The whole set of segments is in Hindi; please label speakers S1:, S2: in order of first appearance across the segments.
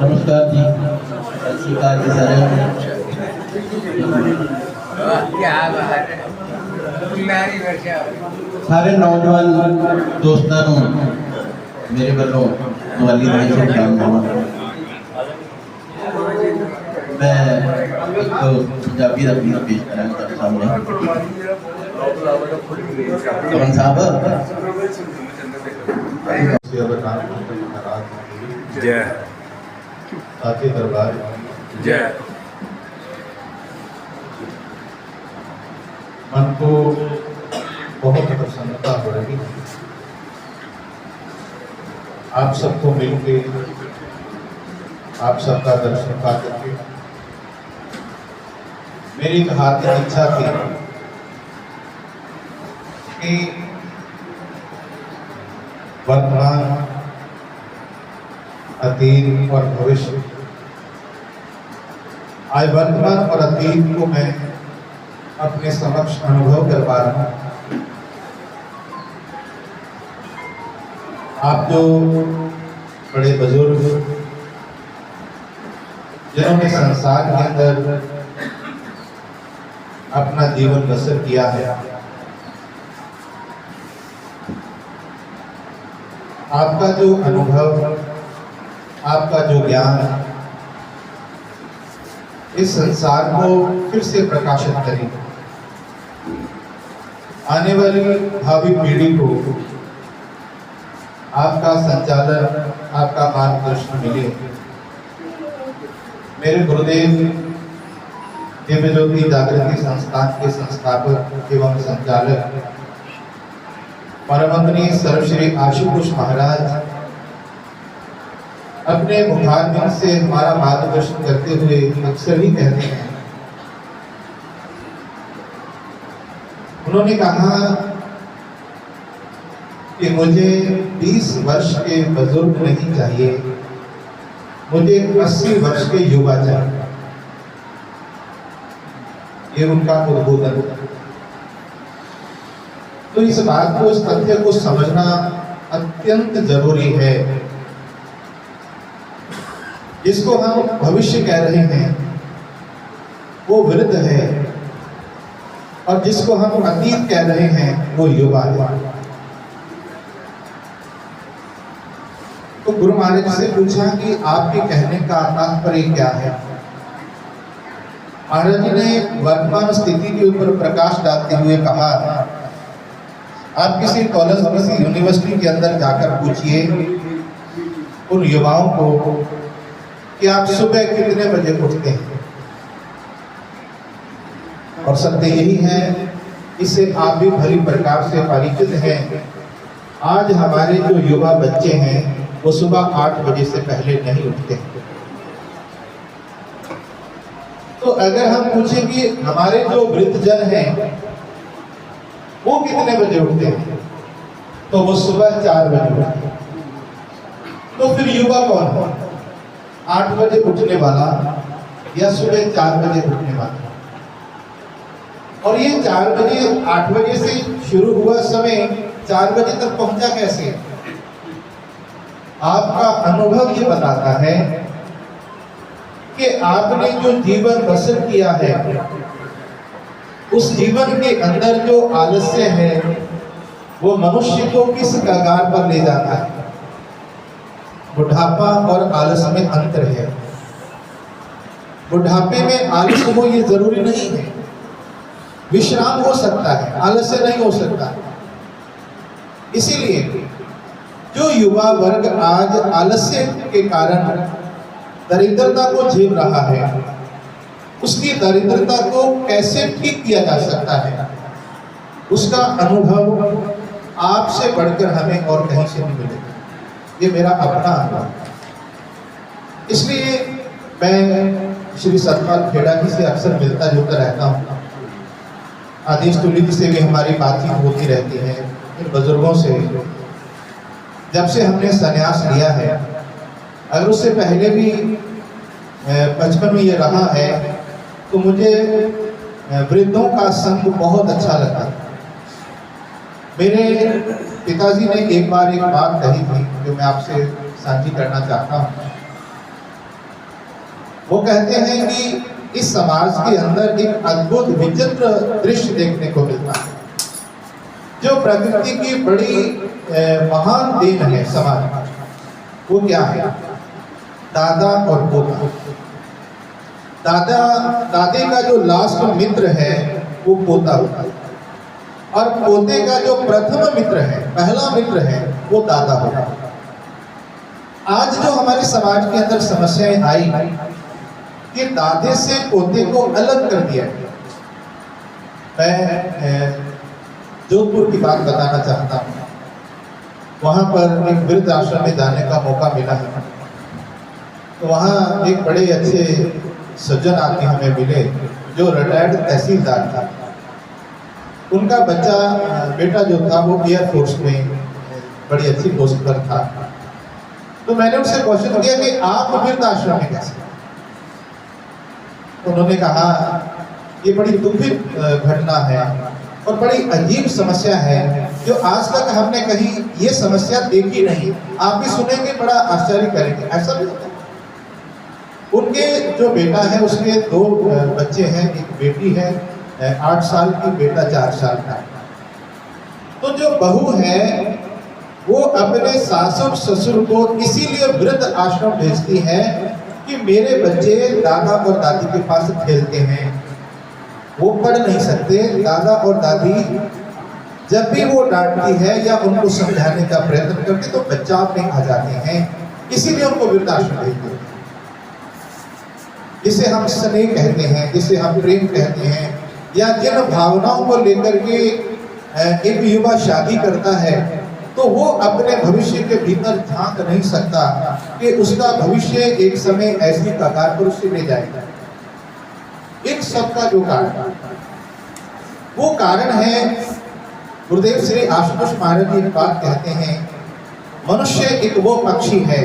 S1: नमस्कार जी, सत श्री अकाल जी सारे नौजवान दोस्तों मेरे वालों दिवाली दी शुभकामनावां। मैं एक पंजाबी का गीत पेश करांगा सामने। कमन साहब
S2: जय
S3: साचे दरबार
S2: जय।
S3: मन को बहुत प्रसन्नता हो रही है आप सबको मिलके, आप सबका दर्शन पा करके। मेरी एक हार्दिक इच्छा थी कि वर्तमान, अतीत और भविष्य, आज वर्तमान और अतीत को मैं अपने समक्ष अनुभव कर पा रहा हूं। आप जो बड़े बुजुर्ग जिन्होंने संसार के अंदर अपना जीवन बसर किया है, आपका जो अनुभव, आपका जो ज्ञान इस संसार को फिर से प्रकाशित करेगा, आने वाली भावी पीढ़ी को आपका संचालन, आपका मार्गदर्शन मिले। मेरे गुरुदेव दिव्य ज्योति जागृति संस्थान के संस्थापक एवं संचालक परमवंदनीय सर्वश्री आशुतोष महाराज अपने मुखारबिंद से हमारा मार्गदर्शन करते हुए अक्सर ही कहते हैं, उन्होंने कहा कि मुझे 20 वर्ष के बुजुर्ग नहीं चाहिए, मुझे 80 वर्ष के युवा चाहिए। ये उनका उद्बोधन। तो इस बात को, इस तथ्य को समझना अत्यंत जरूरी है। जिसको हम भविष्य कह रहे हैं वो वृद्ध है, और जिसको हम अतीत कह रहे हैं वो युवा है। तो गुरु महाराज से पूछा कि आपके कहने का तात्पर्य क्या है। महाराज जी ने वर्तमान स्थिति के ऊपर प्रकाश डालते हुए कहा, आप किसी कॉलेज, किसी यूनिवर्सिटी के अंदर जाकर पूछिए उन युवाओं को कि आप सुबह कितने बजे उठते हैं, और सत्य यही है, इससे आप भी भली प्रकार से परिचित हैं। आज हमारे जो युवा बच्चे हैं वो सुबह 8 बजे से पहले नहीं उठते। तो अगर हम पूछें कि हमारे जो वृद्ध जन हैं वो कितने बजे उठते हैं, तो वो सुबह 4 बजे उठते हैं। तो फिर युवा कौन है? 8 बजे उठने वाला या सुबह 4 बजे उठने वाला? और ये 4 बजे, 8 बजे से शुरू हुआ समय 4 बजे तक पहुंचा कैसे? आपका अनुभव ये बताता है कि आपने जो जीवन बसर किया है, उस जीवन के अंदर जो आलस्य है वो मनुष्य को किस कगार पर ले जाता है। बुढ़ापा और आलस में अंतर है। बुढ़ापे में आलस हो ये जरूरी नहीं है, विश्राम हो सकता है, आलस्य नहीं हो सकता। इसीलिए जो युवा वर्ग आज आलस्य के कारण दरिद्रता को झेल रहा है, उसकी दरिद्रता को कैसे ठीक किया जा सकता है, उसका अनुभव आपसे बढ़कर हमें और कहीं से नहीं मिलेगा। ये मेरा अपना अनुभव। इसलिए मैं श्री सतपाल खेड़ा जी से अक्सर मिलता जुलता रहता हूँ। आदेश तुली जी से भी हमारी बातचीत होती रहती है। इन बुजुर्गों से जब से हमने संन्यास लिया है, अगर उससे पहले भी बचपन में ये रहा है, तो मुझे वृद्धों का संग बहुत अच्छा लगता है। मेरे पिताजी ने एक बार एक बात कही थी जो मैं आपसे साझी करना चाहता हूँ। वो कहते हैं कि इस समाज के अंदर एक अद्भुत विचित्र दृश्य देखने को मिलता है, जो प्रकृति की बड़ी महान देन है समाज में। वो क्या है? दादा और पोता। दादे का जो लास्ट मित्र है वो पोता होता है, और पोते का जो प्रथम मित्र है, पहला मित्र है, वो दादा होता है। आज जो हमारे समाज के अंदर समस्याएं आई कि दादे से पोते को अलग कर दिया गया। मैं जोधपुर की बात बताना चाहता हूँ। वहाँ पर एक वृद्ध आश्रम में जाने का मौका मिला है, तो वहाँ एक बड़े अच्छे सज्जन आदमी हमें मिले जो रिटायर्ड तहसीलदार था। उनका बेटा जो था वो एयरफोर्स में बड़ी अच्छी पोस्ट पर था। तो मैंने उनसे क्वेश्चन किया कि आप वृद्ध आश्रम में कैसे? उन्होंने कहा ये बड़ी दुखित घटना है और बड़ी अजीब समस्या है जो आज तक हमने कहीं ये समस्या देखी नहीं। आप भी सुनेंगे, बड़ा आश्चर्य करेंगे। ऐसा भी होता है। उनके जो बेटा है उसके 2 बच्चे हैं, एक बेटी है 8 साल की, बेटा 4 साल का। तो जो बहू है वो अपने सासुर ससुर को इसीलिए वृद्ध आश्रम भेजती है कि मेरे बच्चे दादा और दादी के पास खेलते हैं। वो पढ़ नहीं सकते। दादा और दादी जब भी वो डांटती है या उनको समझाने का प्रयत्न करती तो बच्चा में आ जाते हैं, इसीलिए उनको वृद्ध आश्रम भेजते हैं। जिसे हम स्नेह कहते हैं, जिसे हम प्रेम कहते हैं, या जिन भावनाओं को लेकर के एक युवा शादी करता है तो वो अपने भविष्य के भीतर झांक नहीं सकता कि उसका भविष्य एक समय ऐसी कगार पर उसे ले जाएगा। इन सब का जो कारण, वो कारण है, गुरुदेव श्री आशुतोष महाराज जी एक बात कहते हैं, मनुष्य एक वो पक्षी है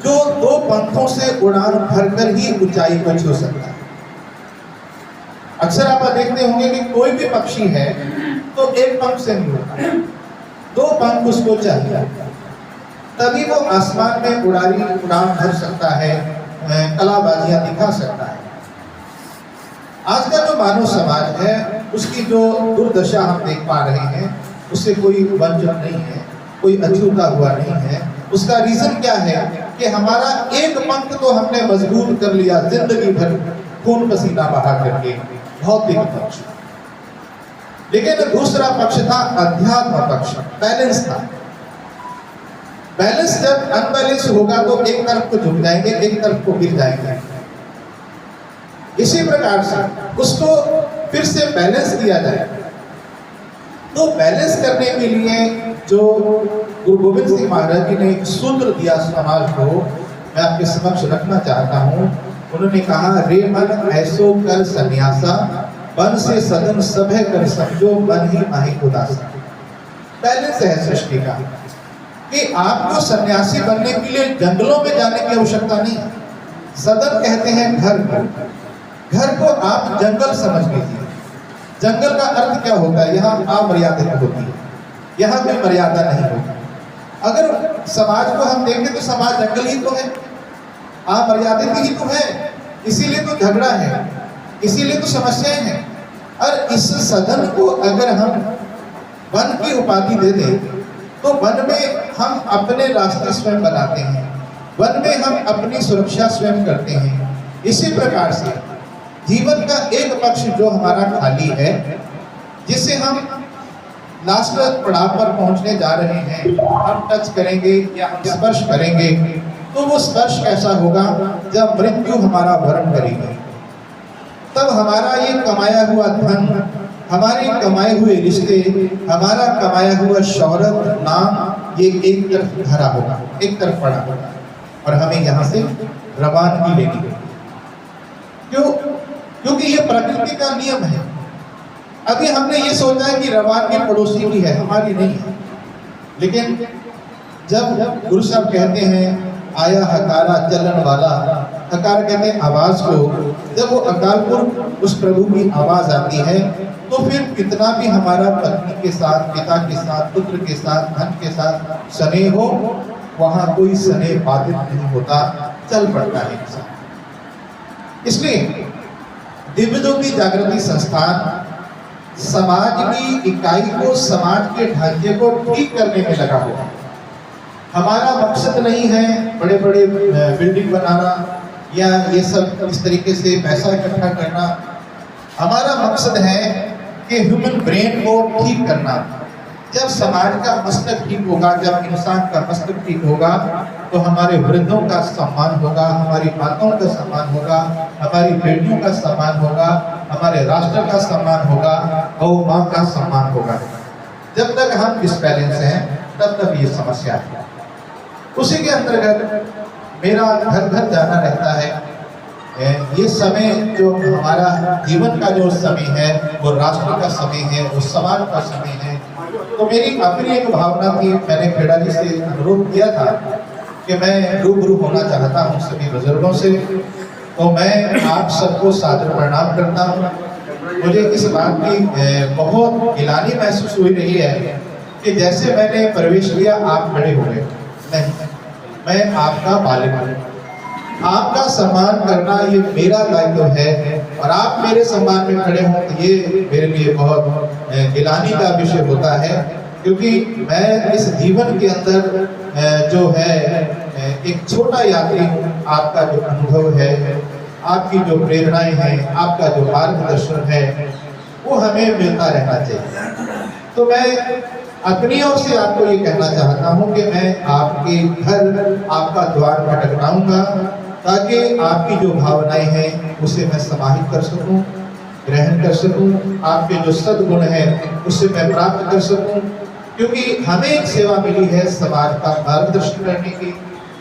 S3: जो 2 पंखों से उड़ान भरकर ही ऊंचाई को छू सकता है। अक्सर आप देखते होंगे कि कोई भी पक्षी है तो एक पंख से नहीं उड़ता, 2 पंख उसको चाहिए, तभी वो आसमान में उड़ान भर सकता है, कलाबाजियां दिखा सकता है। आज का जो मानव समाज है उसकी जो दुर्दशा हम देख पा रहे हैं, उससे कोई वंचित नहीं है, कोई अछूता हुआ नहीं है। उसका रीजन क्या है कि हमारा एक पंख तो हमने मजबूत कर लिया जिंदगी भर खून पसीना बहा करके, भौतिक पक्ष। लेकिन दूसरा पक्ष था अध्यात्म पक्ष, बैलेंस था। बैलेंस जब अनबैलेंस होगा तो एक तरफ को झुक जाएंगे, एक तरफ को गिर जाएंगे। इसी प्रकार से उसको फिर से बैलेंस किया जाए। तो बैलेंस करने के लिए जो गुरु गोविंद सिंह महाराज जी ने एक सूत्र दिया समाज को, मैं आपके समक्ष रखना चाहता हूँ। उन्होंने कहा, रे मन ऐसो कर सन्यासा, बन से सदन सभे कर समझो, मन ही माही उदासा। बैलेंस है सृष्टि का कि आपको सन्यासी बनने के लिए जंगलों में जाने की आवश्यकता नहीं। सदन कहते हैं घर को आप जंगल समझ लीजिए। जंगल का अर्थ क्या होता है? यहाँ अमर्यादित होती है, यहाँ कोई मर्यादा नहीं होती। अगर समाज को हम देखें तो समाज जंगल ही तो है, अमर्यादित ही तो है, इसीलिए तो झगड़ा है, इसीलिए तो समस्याएं हैं। और इस सदन को अगर हम वन की उपाधि दे दें तो वन में हम अपने रास्ते स्वयं बनाते हैं, वन में हम अपनी सुरक्षा स्वयं करते हैं। इसी प्रकार से जीवन का एक पक्ष जो हमारा खाली है, जिसे हम लास्ट पड़ाव पर पहुंचने जा रहे हैं, हम टच करेंगे या हम स्पर्श करेंगे, तो वो स्पर्श कैसा होगा? जब मृत्यु हमारा वरण करेगी, तब हमारा ये कमाया हुआ धन, हमारे कमाए हुए रिश्ते, हमारा कमाया हुआ शौहरत, नाम, ये एक तरफ धरा होगा, एक तरफ पड़ा होगा और हमें यहाँ से रवानगी लेनी है। क्यों? क्योंकि ये प्रकृति का नियम है। अभी हमने ये सोचा है कि रवानगी पड़ोसी की है, हमारी नहीं है। लेकिन जब गुरु साहब कहते हैं आया हकारा चलन वाला, हकार कहते हैं आवाज को, जब वो अकाल पुरख उस प्रभु की आवाज आती है तो फिर कितना भी हमारा पत्नी के साथ, पिता के साथ, पुत्र के साथ, धन के साथ स्नेह हो, वहां कोई स्नेह बाधित नहीं होता, चल पड़ता है इंसान। इसलिए दिव्य ज्योति जागृति संस्थान समाज की इकाई को, समाज के ढांचे को ठीक करने में लगा हुआ। हमारा मकसद नहीं है बड़े बड़े बिल्डिंग बनाना या ये सब इस तरीके से पैसा इकट्ठा करना। हमारा मकसद है कि ह्यूमन ब्रेन को ठीक करना। जब समाज का मस्तक ठीक होगा, जब इंसान का मस्तक ठीक होगा, तो हमारे वृद्धों का सम्मान होगा, हमारी माताओं का सम्मान होगा, हमारी बेटियों का सम्मान होगा, हमारे राष्ट्र का सम्मान होगा, गौ माँ का सम्मान होगा। जब तक हम डिसबैलेंस हैं तब तक ये समस्या है। उसी के अंतर्गत मेरा घर घर जाना रहता है। ये समय जो हमारा जीवन का जो समय है वो राष्ट्र का समय है, वो समाज का समय है। तो मेरी अपनी एक भावना थी, मैंने खेड़ा जी से अनुरोध किया था कि मैं रूबरू होना चाहता हूँ सभी बुजुर्गों से। तो मैं आप सबको सादर प्रणाम करता हूँ। मुझे इस बात की बहुत गिलानी महसूस हुई रही है कि जैसे मैंने प्रवेश किया आप खड़े हो गए। नहीं, मैं आपका बालिक हूँ। आपका सम्मान करना ये मेरा दायित्व है, और आप मेरे सम्मान में खड़े हों तो ये मेरे लिए बहुत गिलानी का विषय होता है। क्योंकि मैं इस जीवन के अंदर जो है एक छोटा यात्री हूँ। आपका जो अनुभव है, आपकी जो प्रेरणाएं हैं, आपका जो मार्गदर्शन है, वो हमें मिलता रहना चाहिए। तो मैं अपनी ओर से आपको ये कहना चाहता हूँ कि मैं आपके घर, आपका द्वार खटखटाऊंगा ताकि आपकी जो भावनाएं हैं उसे मैं समाहित कर सकूं, ग्रहण कर सकूं, आपके जो सद्गुण हैं उसे मैं प्राप्त कर सकूं। क्योंकि हमें एक सेवा मिली है समाज का मार्गदर्शन करने की,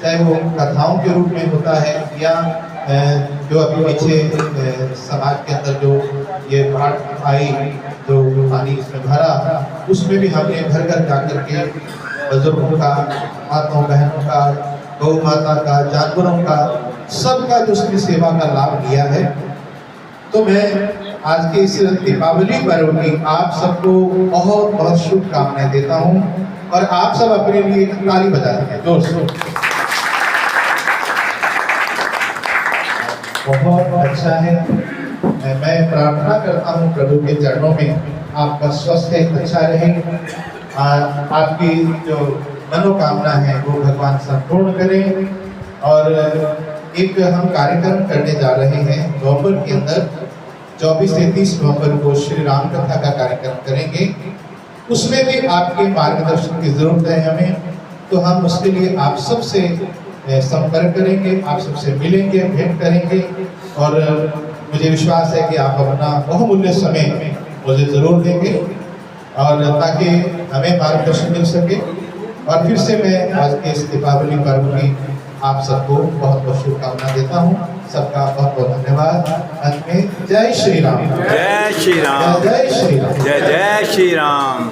S3: चाहे वो कथाओं के रूप में होता है या जो अभी पीछे समाज के अंदर जो ये बाढ़ आई, जो पानी इसमें भरा, उसमें भी हमने घर घर जाकर के बुजुर्गों का, माताओं बहनों का, गौ माता का, जानवरों का, सबका जो उसकी सेवा का लाभ लिया है। तो मैं आज के इस दीपावली पर्व की आप सबको बहुत बहुत शुभकामनाएं देता हूं, और आप सब अपने लिए एक ताली बजा दें जोर से। बहुत अच्छा है। मैं प्रार्थना करता हूँ प्रभु के चरणों में आपका स्वास्थ्य अच्छा रहे, आपकी जो मनोकामना है वो भगवान संपूर्ण करें। और एक हम कार्यक्रम करने जा रहे हैं नवंबर के अंदर, 24 से 30 नवंबर को श्री राम कथा का कार्यक्रम करेंगे। उसमें भी आपके मार्गदर्शन की जरूरत है हमें। तो हम उसके लिए आप सबसे संपर्क करेंगे, आप सबसे मिलेंगे, भेंट करेंगे, और मुझे विश्वास है कि आप अपना बहुमूल्य समय मुझे जरूर देंगे, और ताकि हमें मार्गदर्शन मिल सके। और फिर से मैं आज के इस दीपावली पर्व की आप सबको बहुत बहुत शुभकामना देता हूँ। सबका बहुत बहुत धन्यवाद। अंत में जय श्री राम,
S2: जय श्री राम,
S3: जय श्री राम,
S2: जय जय श्री राम।